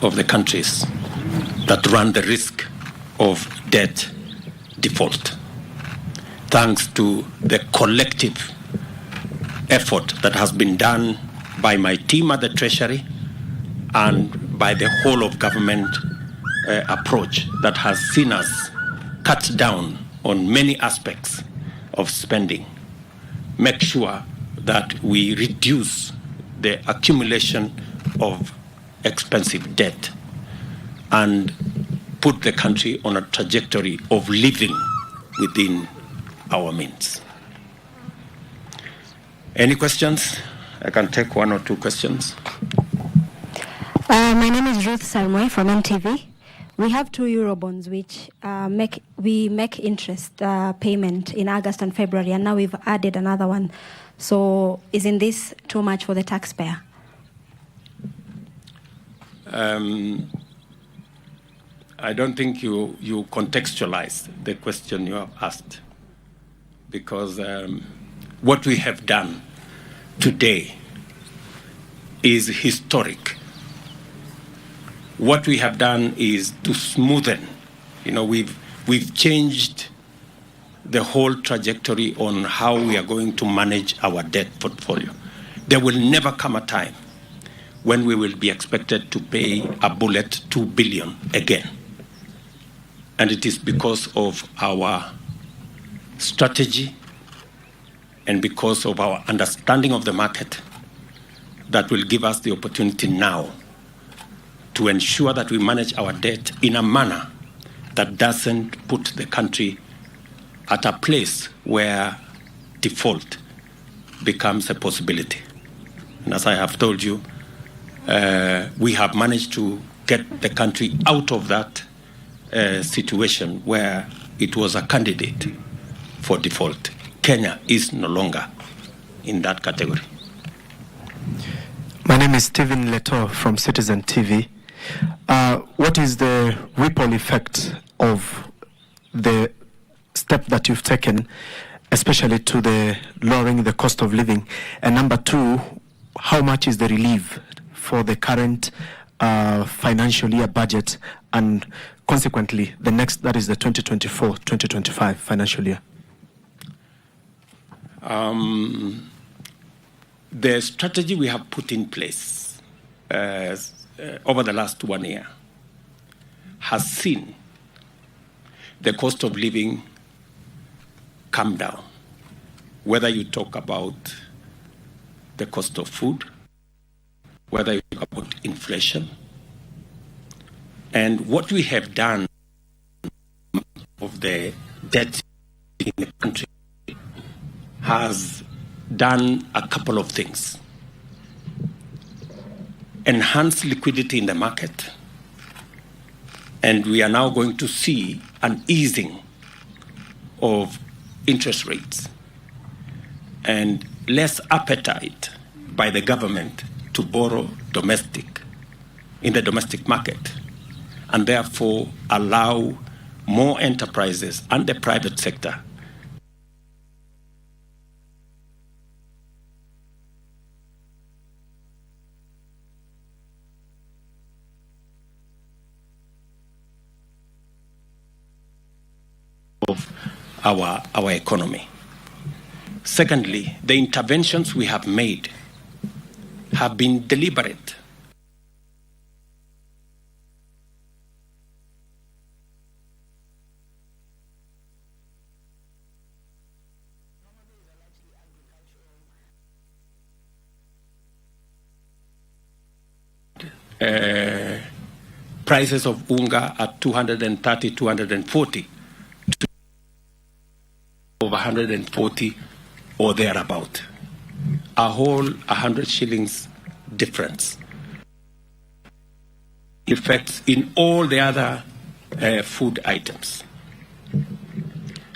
of the countries that run the risk of debt default, thanks to the collective effort that has been done by my team at the Treasury and by the whole of government approach that has seen us cut down on many aspects of spending, make sure that we reduce the accumulation of expensive debt and put the country on a trajectory of living within our means. Any questions? I can take one or two questions. My name is Ruth Salmoy from MTV. We have 2 Eurobonds which make interest payment in August and February, and now we've added another one. So isn't this too much for the taxpayer? I don't think you contextualized the question you have asked, because what we have done today is historic. What we have done is to smoothen. We've changed the whole trajectory on how we are going to manage our debt portfolio. There will never come a time when we will be expected to pay a bullet 2 billion again. And it is because of our strategy and because of our understanding of the market that will give us the opportunity now to ensure that we manage our debt in a manner that doesn't put the country at a place where default becomes a possibility. And as I have told you, we have managed to get the country out of that situation where it was a candidate for default. Kenya is no longer in that category. My name is Stephen Leto from Citizen TV. What is the ripple effect of the step that you've taken, especially to the lowering the cost of living? And number 2, how much is the relief for the current financial year budget and consequently the next, that is the 2024-2025 financial year? The strategy we have put in place over the last 1 year has seen the cost of living come down, whether you talk about the cost of food, whether you talk about inflation. And what we have done of the debt in the country has done a couple of things. Enhance liquidity in the market, and we are now going to see an easing of interest rates and less appetite by the government to borrow in the domestic market, and therefore allow more enterprises and the private sector of our economy. Secondly, the interventions we have made have been deliberate. Prices of unga at 230, 240, to over 140 or thereabout. A whole 100 shillings difference. Effects in all the other food items.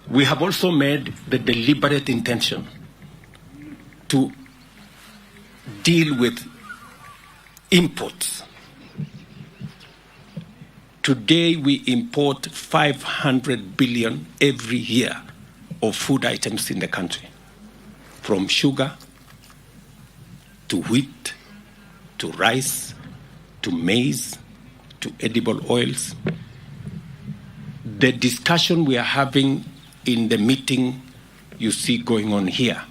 We have also made the deliberate intention to deal with imports. Today we import 500 billion every year of food items in the country, from sugar to wheat to rice to maize to edible oils. The discussion we are having in the meeting you see going on here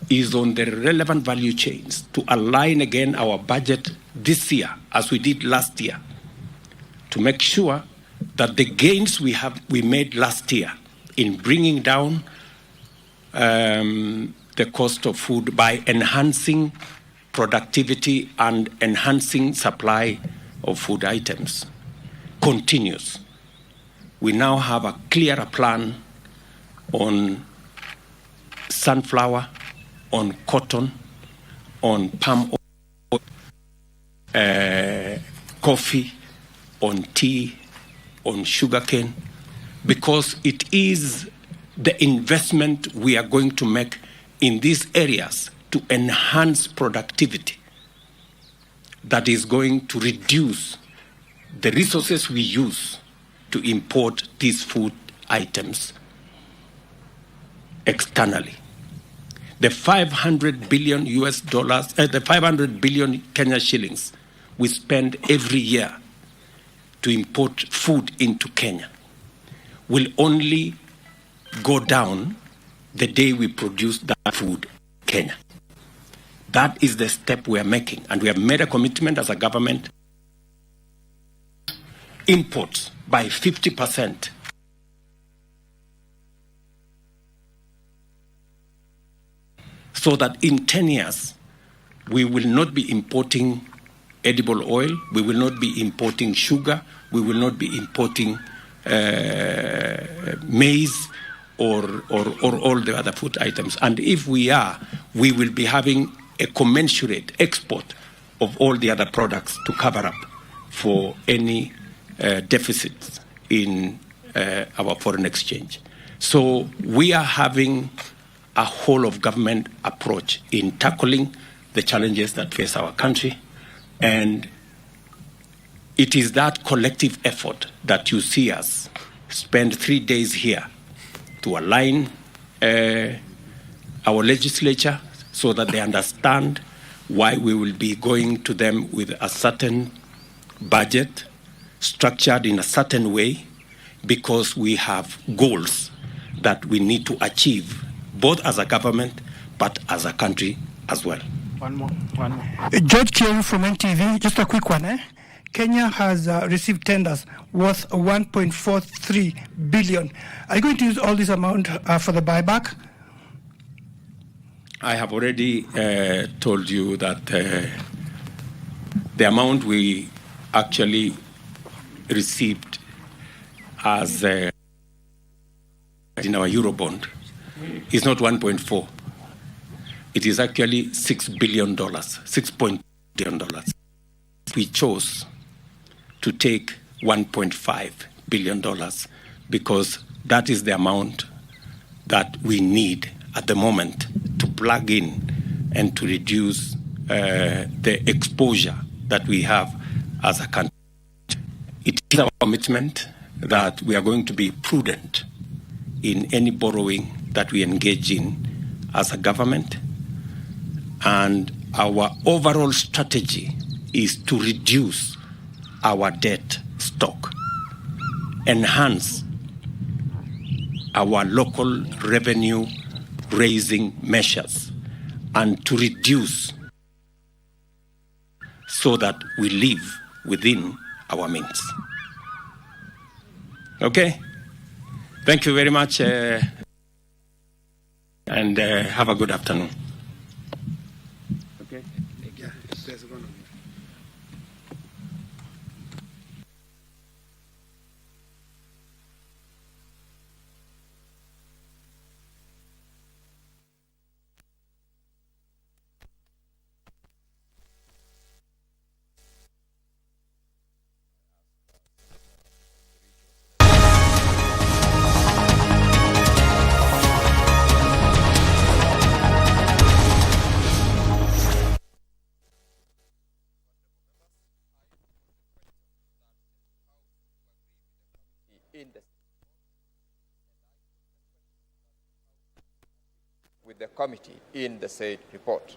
is on the relevant value chains to align again our budget this year, as we did last year, to make sure that the gains we made last year in bringing down the cost of food by enhancing productivity and enhancing supply of food items continues. We now have a clearer plan on sunflower, on cotton, on palm oil, coffee, on tea, on sugarcane, because it is the investment we are going to make in these areas to enhance productivity that is going to reduce the resources we use to import these food items externally. The 500 billion US dollars, the 500 billion Kenya shillings we spend every year to import food into Kenya will only go down the day we produce that food in Kenya. That is the step we are making, and we have made a commitment as a government. Imports by 50%. So that in 10 years, we will not be importing edible oil, we will not be importing sugar, we will not be importing maize or all the other food items. And if we are, we will be having a commensurate export of all the other products to cover up for any deficits in our foreign exchange. So we are having a whole of government approach in tackling the challenges that face our country. And it is that collective effort that you see us spend 3 days here to align our legislature so that they understand why we will be going to them with a certain budget structured in a certain way, because we have goals that we need to achieve, both as a government, but as a country as well. One more. George Kieru from NTV, just a quick one. Kenya has received tenders worth 1.43 billion. Are you going to use all this amount for the buyback? I have already told you that the amount we actually received as in our Eurobond is not 1.4. It is actually $6 billion, $6 billion. We chose to take $1.5 billion because that is the amount that we need at the moment to plug in and to reduce the exposure that we have as a country. It is our commitment that we are going to be prudent in any borrowing that we engage in as a government. And our overall strategy is to reduce our debt stock, enhance our local revenue raising measures, and to reduce so that we live within our means. Okay? Thank you very much, and have a good afternoon. Okay? with the committee in the said report.